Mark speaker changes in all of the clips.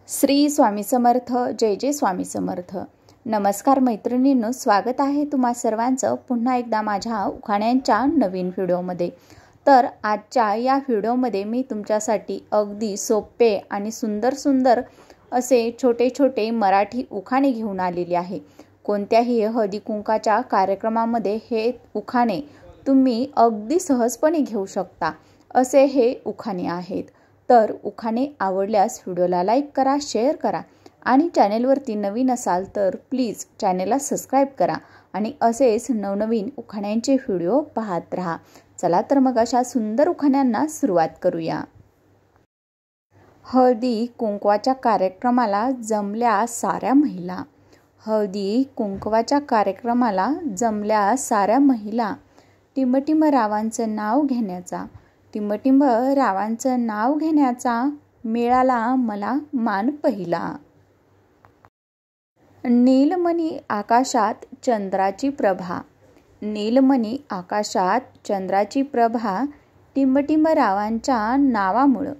Speaker 1: श्री स्वामी समर्थ. जय जय स्वामी समर्थ. नमस्कार मैत्रिणींनो, स्वागत आहे तुम्हा सर्वांचं पुन्हा एकदा माझ्या उखाण्यांच्या नवीन व्हिडिओमध्ये. तर आजच्या या व्हिडिओमध्ये मी तुमच्यासाठी अगदी सोपे आणि सुंदर असे छोटे छोटे मराठी उखाणे घेऊन आलेले आहे. कोणत्याही हळदी कुंकाच्या कार्यक्रमामध्ये हे उखाणे तुम्ही अगदी सहजपणे घेऊ शकता असे हे उखाणे आहेत. तर उखाणे आवडल्यास व्हिडिओला लाईक करा, शेअर करा आणि चॅनेलवरती नवीन असाल तर प्लीज चॅनेलला सबस्क्राईब करा आणि असेच नवनवीन उखाण्यांचे व्हिडिओ पाहत राहा. चला तर मग अशा सुंदर उखाण्यांना सुरुवात करूया. हळदी कुंकवाच्या कार्यक्रमाला जमल्या साऱ्या महिला. हळदी कुंकवाच्या कार्यक्रमाला जमल्या साऱ्या महिला. टिंबटिंब रावांचं नाव घेण्याचा, टिंबटिंब रावांचं नाव घेण्याचा मिळाला मला मान पहिला. नीलमणी आकाशात चंद्राची प्रभा, नीलमणी आकाशात चंद्राची प्रभा. टिंबटिंब रावांच्या नावामुळं,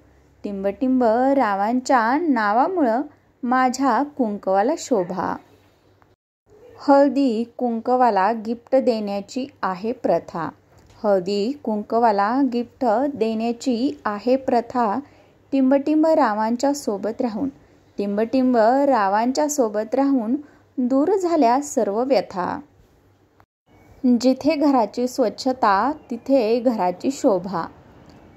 Speaker 1: टिंबटिंब रावांच्या नावामुळं माझ्या कुंकवाला शोभा. हळदी कुंकवाला गिफ्ट देण्याची आहे प्रथा, हळदी कुंकवाला गिफ्ट देण्याची आहे प्रथा. टिंबटिंब रावांच्या सोबत राहून, टिंबटिंब रावांच्या सोबत राहून दूर झाल्या सर्व व्यथा. जिथे घराची स्वच्छता तिथे घराची शोभा,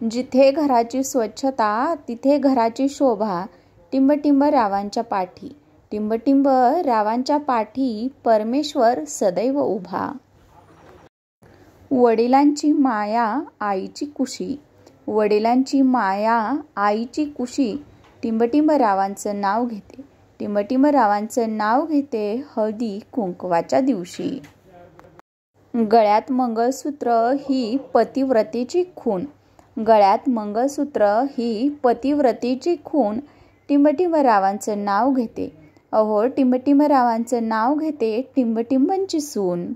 Speaker 1: जिथे घराची स्वच्छता तिथे घराची शोभा. टिंबटिंब रावांच्या पाठी, टिंबटिंब रावांच्या पाठी परमेश्वर सदैव उभा. वडिलांची माया आईची कुशी, वडिलांची माया आईची कुशी. टिंबटिंब रावांचं नाव घेते, टिंबटिंब रावांचं नाव घेते हळदी कुंकवाच्या दिवशी. गळ्यात मंगळसूत्र ही पतिव्रतेची खूण, गळ्यात मंगळसूत्र ही पतिव्रतेची खूण. टिंबटिंब रावांचं नाव घेते, अहो टिंबटिंब रावांचं नाव घेते टिंबटिंबांची सून.